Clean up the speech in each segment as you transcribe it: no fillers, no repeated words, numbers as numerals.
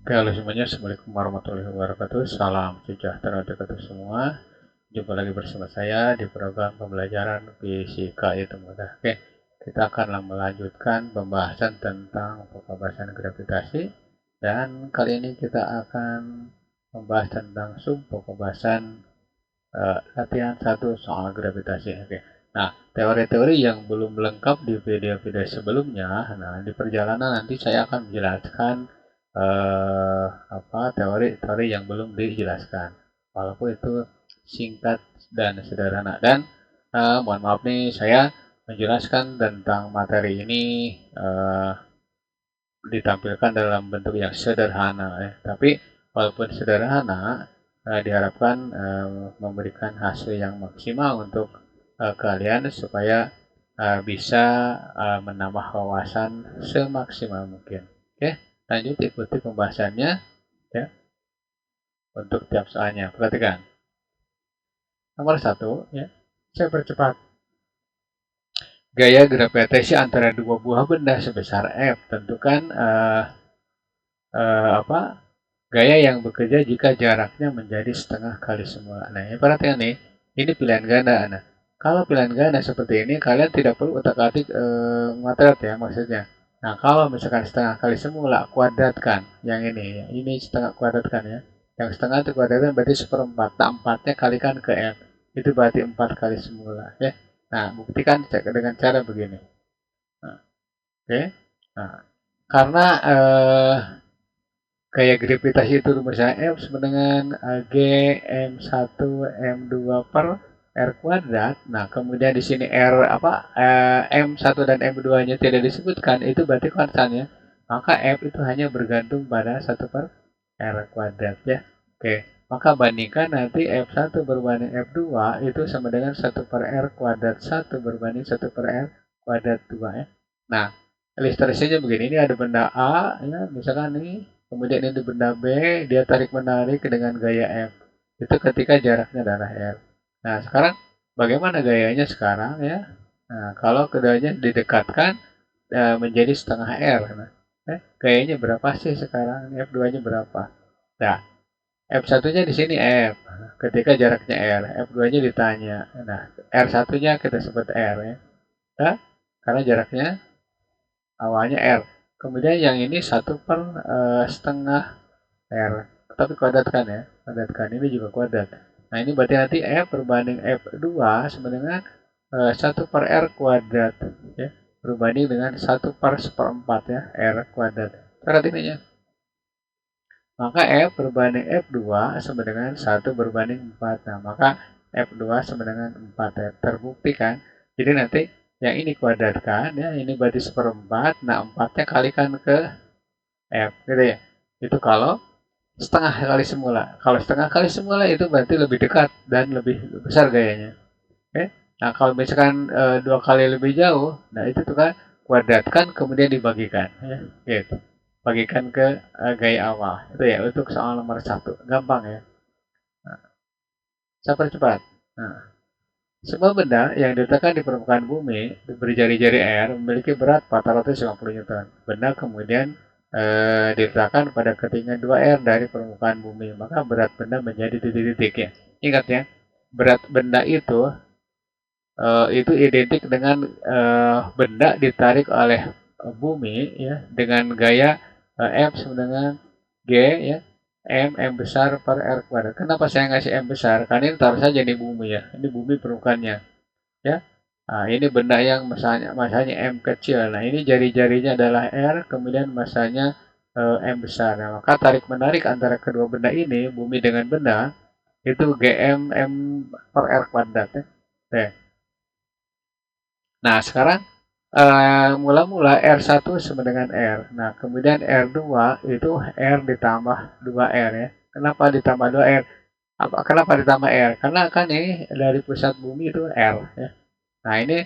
Oke, halo semuanya. Assalamualaikum warahmatullahi wabarakatuh. Salam sejahtera untuk kita semua. Jumpa lagi bersama saya di program pembelajaran fisika itu mudah. Oke, kita akan melanjutkan pembahasan tentang pembahasan gravitasi. Dan kali ini kita akan membahas tentang sub pembahasan latihan 1 soal gravitasi. Oke. Nah, teori-teori yang belum lengkap di video-video sebelumnya, nah di perjalanan nanti saya akan menjelaskan teori-teori yang belum dijelaskan. Walaupun itu singkat dan sederhana. Dan mohon maaf nih, saya menjelaskan tentang materi ini ditampilkan dalam bentuk yang sederhana ya. Tapi walaupun sederhana, diharapkan memberikan hasil yang maksimal untuk kalian supaya bisa menambah wawasan semaksimal mungkin. Oke, lanjut ikuti pembahasannya ya untuk tiap soalnya. Perhatikan. Nomor 1 ya. Saya percepat. Gaya gravitasi antara dua buah benda sebesar F. Tentukan gaya yang bekerja jika jaraknya menjadi setengah kali semula. Nah, ini perhatikan nih, ini pilihan ganda. Nah, kalau pilihan ganda seperti ini, kalian tidak perlu utak-atik kuadrat ya maksudnya. Nah, kalau misalkan setengah kali semula, kuadratkan yang ini setengah kuadratkan ya. Yang setengah itu kuadratkan berarti seperempat. Nah, empatnya kalikan ke F. Itu berarti 4 kali semula ya. Nah, buktikan dengan cara begini. Nah, oke. Nah, karena gaya gravitasi itu rumusnya F sama dengan G M1 M2 per R kuadrat. Nah, kemudian di sini M1 dan M2-nya tidak disebutkan, itu berarti konstannya. Maka F itu hanya bergantung pada 1 per R kuadrat ya. Oke, maka bandingkan nanti F1 berbanding F2 itu sama dengan 1 per R kuadrat 1 berbanding 1 per R kuadrat 2 ya. Nah, ilustrasinya begini, ini ada benda A ya, misalkan nih. Kemudian ini benda B, dia tarik-menarik dengan gaya F. Itu ketika jaraknya adalah R. Nah, sekarang bagaimana gayanya sekarang ya? Nah, kalau keduanya didekatkan menjadi setengah R. Nah, gayanya berapa sih sekarang? F2-nya berapa? Nah, F1-nya di sini F. Ketika jaraknya R. F2-nya ditanya. Nah, R1-nya kita sebut R ya. Nah, karena jaraknya awalnya R. Kemudian yang ini 1 per setengah R. Tapi kuadratkan ya. Kuadratkan. Ini juga kuadrat. Nah, ini berarti nanti F berbanding F2 sama dengan 1 per R kuadrat. Ya. Berbanding dengan 1 per seperempat ya. R kuadrat. Perhatikan ya. Maka F berbanding F2 sama dengan 1 berbanding 4. Nah, maka F2 sama dengan 4 ya. Terbukti kan. Jadi nanti yang ini kuadratkan ya, ini berarti seperempat. Nah, 4-nya kalikan ke F gitu ya. Itu kalau setengah kali semula. Kalau setengah kali semula itu berarti lebih dekat dan lebih besar gayanya. Oke. Nah, kalau misalkan 2 kali lebih jauh, nah itu tuh kan kuadratkan kemudian dibagikan ya. Gitu. Bagikan ke gaya awal. Itu ya untuk soal nomor 1. Gampang ya. Nah, saya percepat. Nah, semua benda yang diletakkan di permukaan bumi berjari-jari R memiliki berat 450 Newton. Benda kemudian diletakkan pada ketinggian 2R dari permukaan bumi. Maka berat benda menjadi titik-titik ya. Ingat ya, berat benda itu identik dengan benda ditarik oleh bumi ya dengan gaya M sama dengan G ya. M besar per R kuadrat. Kenapa saya ngasih M besar? Karena ini taruh saja di bumi ya. Ini bumi permukaannya ya. Nah, ini benda yang masanya M kecil. Nah, ini jari-jarinya adalah R, kemudian masanya M besar. Nah, maka tarik menarik antara kedua benda ini, bumi dengan benda, itu GM M per R kuadrat ya. Oke. Nah, sekarang mula-mula R1 sama dengan R. Nah, kemudian R2 itu R ditambah 2R ya. Kenapa ditambah 2R? Kenapa ditambah R? Karena kan ini dari pusat bumi itu R ya. Nah, ini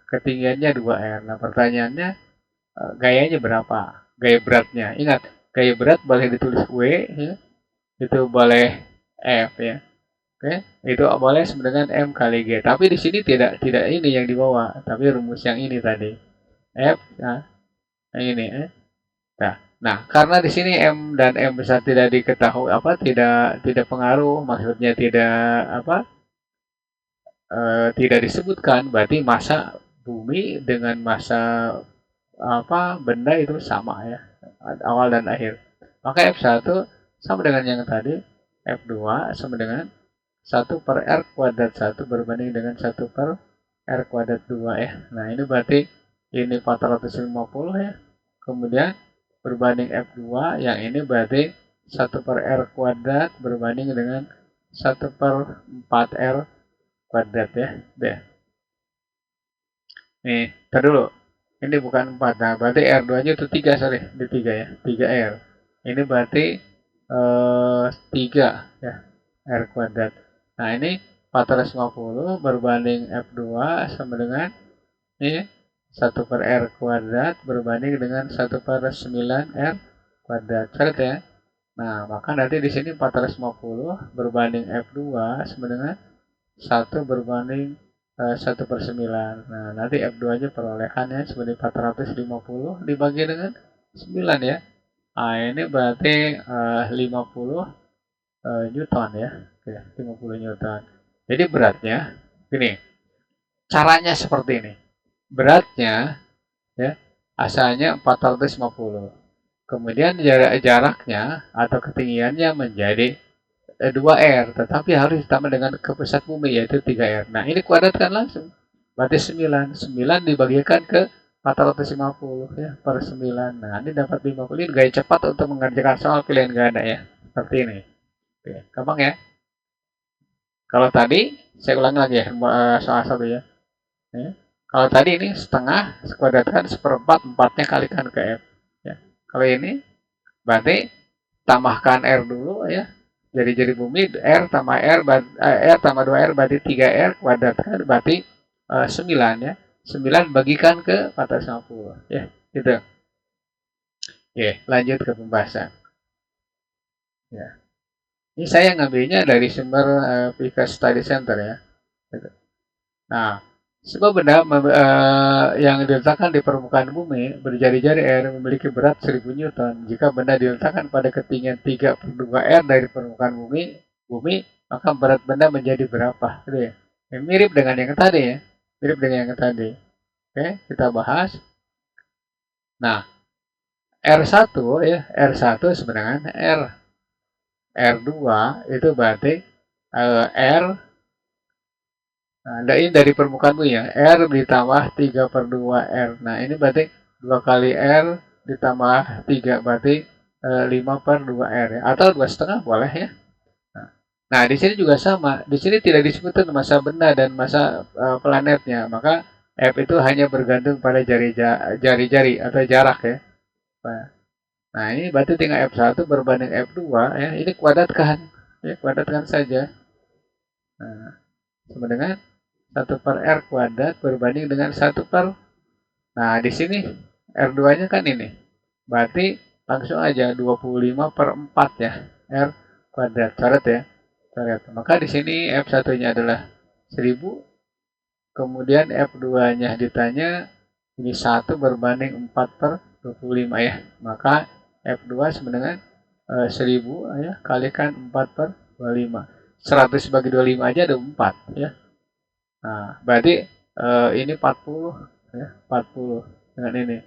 ketinggiannya 2R. Nah, pertanyaannya gayanya berapa? Gaya beratnya. Ingat, gaya berat boleh ditulis W ya. Itu boleh F ya. Oke, itu boleh sama dengan M kali G. Tapi di sini tidak ini yang dibawa, tapi rumus yang ini tadi. F, nah, yang ini. Nah, Nah, karena di sini M dan M besar tidak diketahui apa tidak pengaruh, maksudnya tidak apa tidak disebutkan, berarti massa bumi dengan massa apa benda itu sama ya, awal dan akhir. Maka F1 sama dengan yang tadi, F2 sama dengan 1/R²1 berbanding dengan 1/R²2 ya. Nah, ini berarti ini 450 ya. Kemudian berbanding F2, yang ini berarti 1/R² berbanding dengan 1/4R² ya. Deh. Nih, ntar dulu. Ini bukan 4. Nah, berarti R2-nya itu 3, sorry. Di 3 ya. 3R. Ini berarti 3 ya. R². Nah, ini 450 berbanding F2 sama dengan ini 1/R² berbanding dengan 1/9R². Catat ya. Nah, maka nanti di sini 450 berbanding F2 sama dengan 1 berbanding 1/9. Nah, nanti F2-nya perolehannya sebagai 450 dibagi dengan 9 ya. Nah, ini berarti 50 Newton ya. Oke, 50 Newton. Jadi beratnya, gini, caranya seperti ini. Beratnya, ya, asalnya 450. Kemudian jaraknya atau ketinggiannya menjadi 2R, tetapi harus ditambah dengan ke pusat bumi, yaitu 3R. Nah, ini kuadratkan langsung. Berarti 9. 9 dibagikan ke 450 ya, per 9. Nah, ini dapat 50. Ini gaya cepat untuk mengerjakan soal pilihan ganda ya. Seperti ini. Oke, gampang ya. Kalau tadi, saya ulangi lagi ya, soal satu ya. Kalau tadi ini setengah, kuadratkan seperempat, empatnya kalikan ke F. Ya. Kalau ini, berarti tambahkan R dulu ya. Jadi bumi R tambah R tambah 2R berarti 3R kuadratkan berarti 9 ya. 9 bagikan ke 450 ya. Gitu. Oke, lanjut ke pembahasan. Ya. Ini saya ngambilnya dari sumber Pika Study Center ya. Gitu. Nah, sebuah benda yang diletakkan di permukaan bumi berjari-jari R memiliki berat 1000 Newton. Jika benda diletakkan pada ketinggian 3/2 R dari permukaan bumi, maka berat benda menjadi berapa? Gitu ya. Mirip dengan yang tadi ya. Mirip dengan yang tadi. Oke, kita bahas. Nah, R1 ya, R1 sebenarnya R2 itu berarti R. Nah, ini dari permukaan bumi ya. R ditambah 3/2R. Nah, ini berarti 2 kali R ditambah 3. Berarti 5/2R ya. Atau 2,5 boleh ya. Nah, di sini juga sama. Di sini tidak disebutkan massa benda dan massa planetnya. Maka F itu hanya bergantung pada jari-jari atau jarak ya. Nah, ini berarti tinggal F1 berbanding F2 ya. Ini kuadratkan. Ya, kuadratkan saja. Nah, sama dengan 1/R² berbanding dengan 1/. Nah, di sini R2-nya kan ini. Berarti langsung aja 25/4 ya. R². Coret ya. Coret. Maka di sini F1-nya adalah 1000. Kemudian F2-nya ditanya ini 1 berbanding 4/25 ya. Maka F2 sama dengan 1000 ya kalikan 4/25. 100 bagi 25 aja ada 4 ya. Nah, berarti ini 40 ya, 40 dengan ini.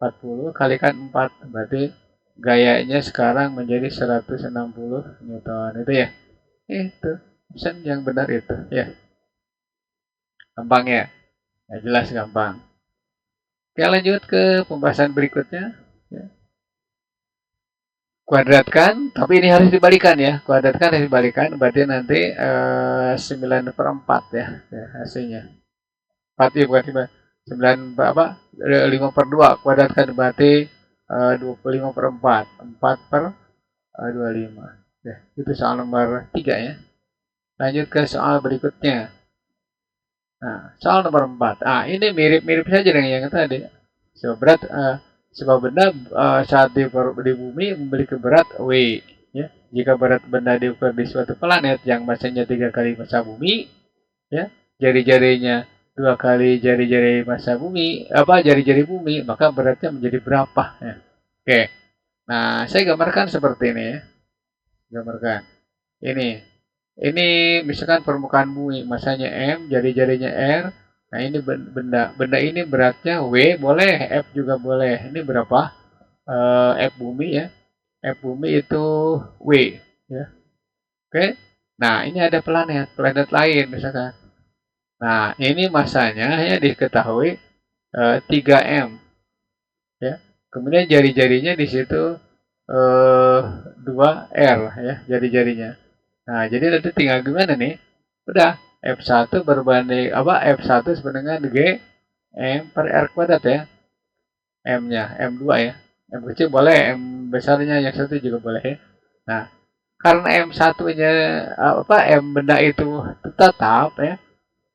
40 kalikan 4 berarti gayanya sekarang menjadi 160 Newton itu ya. Itu option yang benar itu ya. Gampang ya? Ya jelas gampang. Oke, lanjut ke pembahasan berikutnya. Ya. Kuadratkan, tapi ini harus dibalikan ya. Kuadratkan harus dibalikan, berarti nanti 9/4 ya, hasilnya. 4 ya bukan 9 apa? 5/2 kuadratkan berarti 25/4. 4/25. Ya, itu soal nomor 3 ya. Lanjut ke soal berikutnya. Nah, soal nomor 4. Ah, ini mirip-mirip saja dengan yang tadi. Sebuah benda saat di bumi memiliki berat W. Ya. Jika berat benda diukur di suatu planet yang massanya 3 kali massa bumi, ya, jari-jarinya 2 kali jari-jari massa bumi, jari-jari bumi, maka beratnya menjadi berapa? Ya. Oke, Nah, saya gambarkan seperti ini ya. Gambarkan. Ini misalkan permukaan bumi, masanya M, jari-jarinya R. Nah, ini benda. Benda ini beratnya W, boleh, F juga boleh. Ini berapa? F bumi ya. F bumi itu W ya. Oke. Nah, ini ada planet lain misalkan. Nah, ini masanya ya diketahui 3M ya. Kemudian jari-jarinya di situ 2R ya, jari-jarinya. Nah, jadi nanti tinggal gimana nih? Udah, F1 berbanding apa? F1 sama dengan G M per R kuadrat ya. M-nya, M2 ya. M kecil boleh, M besarnya yang satu juga boleh ya. Nah, karena M1-nya apa M benda itu tetap ya.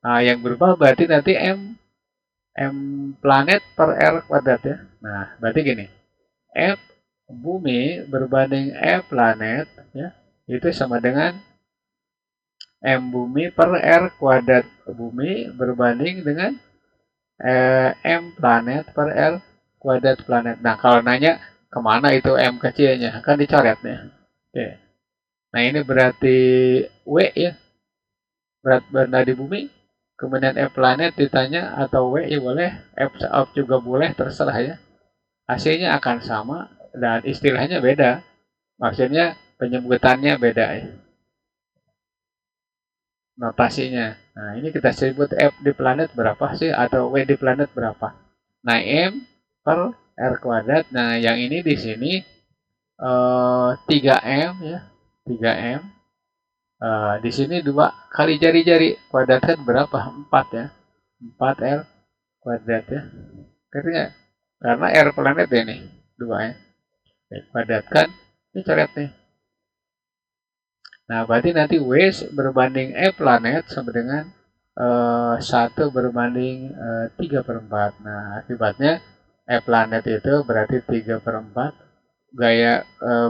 Nah, yang berubah berarti nanti M planet per R kuadrat ya. Nah, berarti gini. F bumi berbanding F planet ya. Itu sama dengan M bumi per R kuadrat bumi berbanding dengan M planet per R kuadrat planet. Nah, kalau nanya kemana itu M kecilnya, kan dicoret nih. Oke. Nah, ini berarti W ya, berat benda di bumi. Kemudian F planet ditanya atau W ya boleh, F juga boleh, terserah ya. Hasilnya akan sama dan istilahnya beda. Maksudnya penyebutannya beda ya, notasinya. Nah, ini kita sebut F di planet berapa sih atau W di planet berapa. Nah, M per R kuadrat. Nah, yang ini di sini 3M ya. 3M. Di sini 2 kali jari-jari kuadratkan berapa? 4 ya. 4 R kuadrat ya. Karena R planet ini 2 ya. Kuadratkan, ini coret nih. Nah, berarti nanti W berbanding E planet sama dengan 1 berbanding 3 per 4. Nah, akibatnya E planet itu berarti 3 per 4. Gaya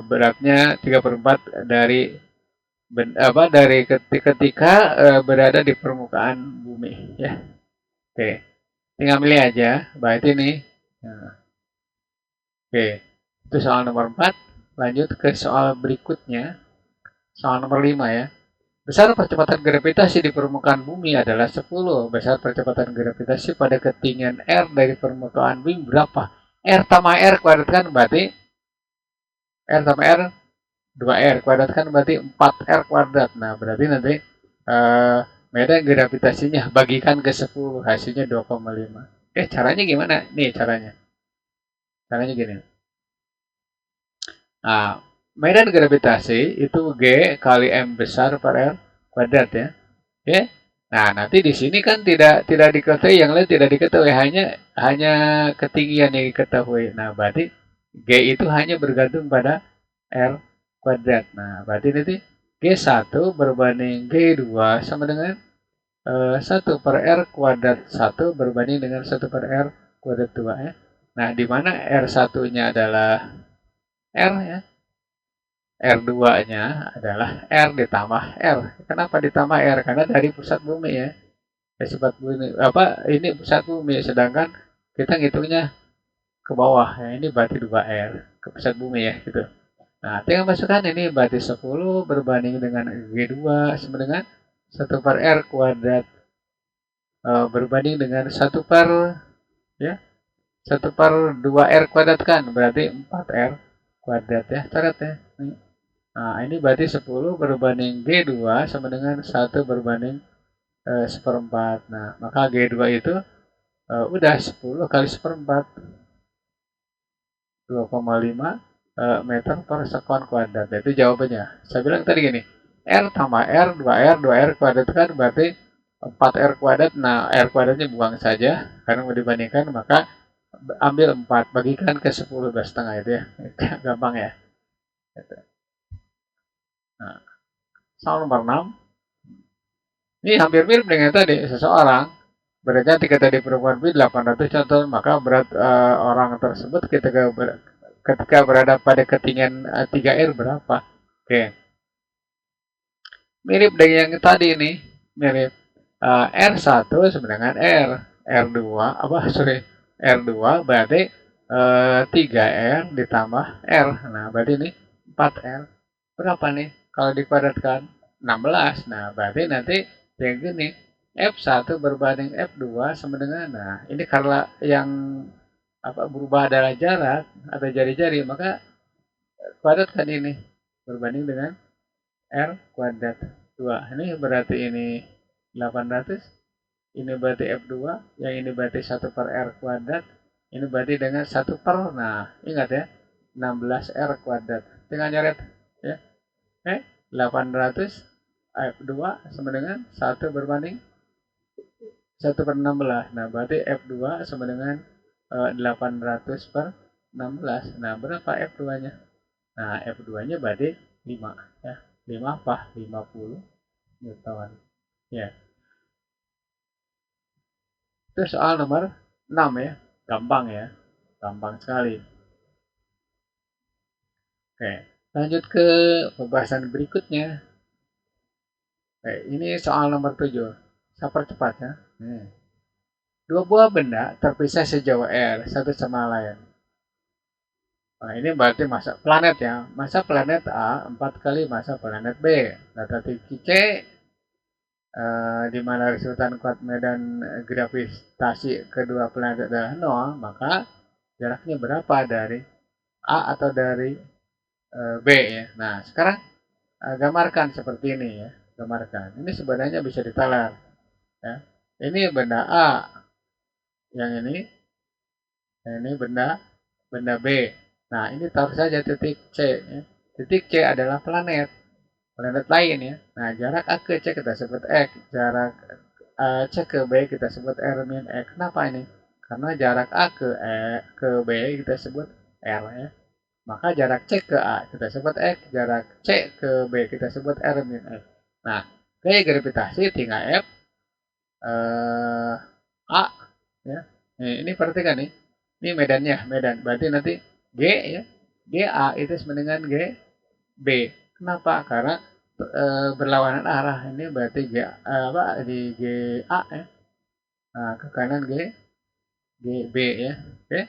beratnya 3 per 4 dari dari ketika berada di permukaan bumi. Ya. Oke, tinggal milih aja. Berarti ini. Nah, oke, itu soal nomor 4. Lanjut ke soal berikutnya. Soal nomor 5 ya. Besar percepatan gravitasi di permukaan bumi adalah 10. Besar percepatan gravitasi pada ketinggian R dari permukaan bumi berapa? R tambah R kuadrat kan berarti R tambah R 2R kuadrat kan berarti 4R kuadrat. Nah, berarti nanti medan gravitasinya bagikan ke 10, hasilnya 2,5. Caranya gimana? Nih caranya. Caranya gini. Nah, medan gravitasi itu G kali M besar per R kuadrat ya. Oke. Nah, nanti di sini kan tidak diketahui, yang lain tidak diketahui, hanya ketinggian yang diketahui. Nah, berarti G itu hanya bergantung pada R kuadrat. Nah, berarti nanti G1 berbanding G2 sama dengan 1 per R kuadrat 1 berbanding dengan 1 per R kuadrat 2 ya. Nah, di mana R1-nya adalah R ya. R2-nya adalah R ditambah R. Kenapa ditambah R? Karena dari pusat bumi ya. Sifat bumi ini pusat bumi, sedangkan kita ngitungnya ke bawah ya. Ini berarti 2R ke pusat bumi ya gitu. Nah, tinggal masukkan ini berarti 10 berbanding dengan G2 sama dengan 1 per R kuadrat berbanding dengan 1 per ya 1 per 2R kuadrat kan berarti 4R kuadrat ya. Catat ya. Nah, ini berarti 10 berbanding G2 sama dengan 1 berbanding seperempat. Nah, maka G2 itu udah 10 kali seperempat. 2,5 meter per sekon kuadrat. Itu jawabannya. Saya bilang tadi gini, R tambah R, 2R, 2R kuadrat kan berarti 4R kuadrat. Nah, R kuadratnya buang saja. Karena mau dibandingkan, maka ambil 4, bagikan ke 10, 2,5 itu ya. Gampang ya. Nah, soal nomor 6. Ini hampir mirip dengan tadi. Seseorang beratnya ketika di perempuan B 800 contoh, maka berat orang tersebut ketika berada pada ketinggian 3R berapa? Oke. Mirip dengan yang tadi ini. Mirip. R1 sama dengan R. R2, R2 berarti 3R ditambah R. Nah, berarti ini 4R. Berapa nih? Kalau dikuadratkan 16. Nah, berarti nanti kayak gini. F1 berbanding F2 sama dengan, nah ini karena yang berubah adalah jarak atau jari-jari, maka kuadratkan ini berbanding dengan R kuadrat 2. Ini berarti ini 800, ini berarti F2, yang ini berarti 1 per R kuadrat, ini berarti dengan 1 per, nah ingat ya, 16R kuadrat. Tinggal nyoret ya. 800 F2 sama dengan 1 berbanding 1 per 16. Nah, berarti F2 sama dengan 800 per 16. Nah, berapa F2-nya? Nah, F2-nya berarti 5 ya. 5 apa? 50 Newton. Ya. Itu soal nomor 6 ya. Gampang ya. Gampang sekali. Oke, lanjut ke pembahasan berikutnya. Oke, ini soal nomor 7. Saya percepat ya. Dua buah benda terpisah sejauh R satu sama lain. Nah, ini berarti massa planet ya. Massa planet A 4 kali massa planet B. Data tinggi C di mana resultan kuat medan gravitasi kedua planet adalah 0, maka jaraknya berapa dari A atau dari B ya. Nah, sekarang gambarkan seperti ini ya. Gambarkan. Ini sebenarnya bisa ditalar ya. Ini benda A, yang ini benda B. Nah, ini taruh saja titik C ya. Titik C adalah planet lain ya. Nah, jarak A ke C kita sebut X, jarak C ke B kita sebut R min X. Kenapa ini? Karena jarak A ke B kita sebut R ya. Maka jarak C ke A kita sebut X, jarak C ke B kita sebut R min X. Nah, gaya gravitasi tinggal F A ya. Ini perhatikan nih. Ini medannya, medan. Berarti nanti G ya. GA itu sama dengan GB. Kenapa? Karena berlawanan arah. Ini berarti di GA ya. Nah, ke kanan GB ya. Oke.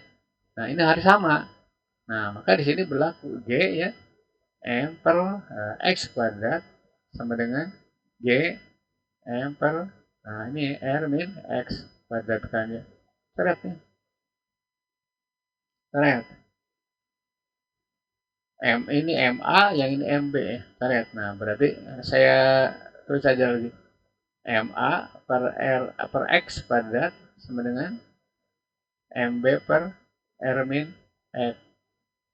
Nah, ini harus sama. Nah, maka di sini berlaku G ya, M per X kuadrat sama dengan G M per, nah ini R min X kuadrat kan ya. Seret nih. Seret. M ini MA, yang ini MB ya. Seret. Nah, berarti saya tulis saja lagi. MA per R per X kuadrat sama dengan MB per R min X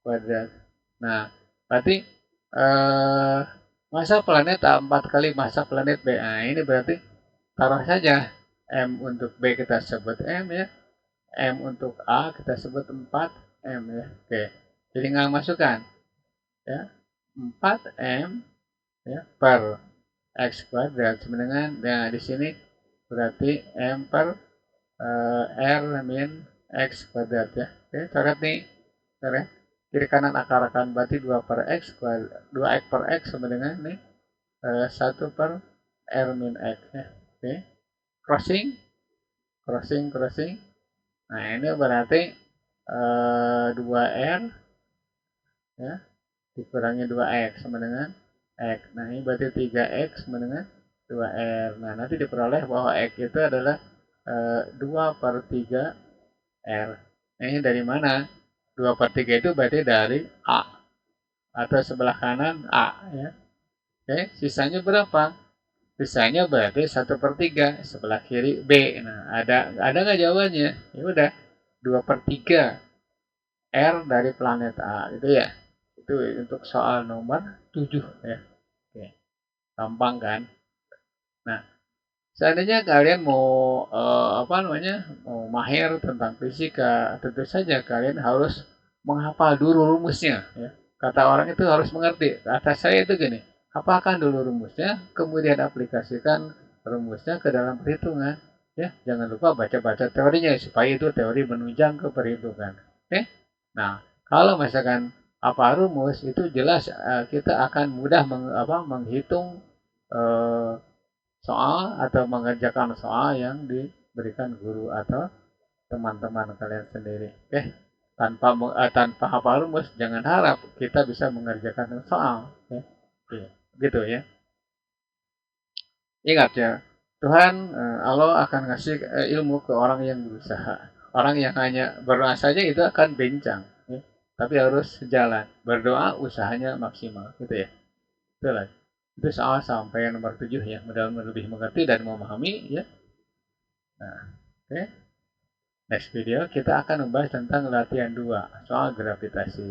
kuadrat. Nah, berarti eh, massa planet A 4 kali massa planet B. Nah, ini berarti taruh saja M untuk B kita sebut M ya. M untuk A kita sebut 4M ya. Oke. Jadi nggak masukkan ya. 4M ya per X kuadrat sama dengan, nah di sini berarti M per R min X kuadrat ya. Oke, coret nih. Coret. Kiri kanan akar-akaran berarti 2 per X kuadrat, 2X per X sama dengan nih 1 per R min X ya. Oke. Crossing, crossing, crossing. Nah, ini berarti 2R ya, dikurangi 2X sama dengan X. Nah, ini berarti 3X sama dengan 2R. Nah, nanti diperoleh bahwa X itu adalah 2 per 3R. Nah, ini dari mana? 2 per 3 itu berarti dari A. Atau sebelah kanan A. Ya. Oke, sisanya berapa? Sisanya berarti 1 per 3. Sebelah kiri B. Nah, ada nggak jawabannya? Ya udah, 2 per 3 R dari planet A. Gitu ya. Itu untuk soal nomor 7 ya. Oke. Gampang kan? Nah, seandainya kalian mau mau mahir tentang fisika, tentu saja kalian harus menghafal dulu rumusnya ya. Kata orang itu harus mengerti. Kata saya itu gini, hafalkan dulu rumusnya, kemudian aplikasikan rumusnya ke dalam perhitungan. Ya, jangan lupa baca-baca teorinya supaya itu teori menunjang ke perhitungan. Oke? Nah, kalau misalkan apa rumus itu jelas kita akan mudah menghitung eh, soal atau mengerjakan soal yang diberikan guru atau teman-teman kalian sendiri. Oke, tanpa hafal rumus jangan harap kita bisa mengerjakan soal, ya. Gitu ya. Ingat ya, Tuhan Allah akan ngasih ilmu ke orang yang berusaha. Orang yang hanya berdoa saja itu akan bincang, ya. Tapi harus jalan. Berdoa usahanya maksimal, gitu ya. Itulah. Itu soal sampai yang nomor 7 ya. Mudah-mudahan lebih mengerti dan memahami ya. Nah, oke. Next video kita akan membahas tentang latihan 2 soal gravitasi.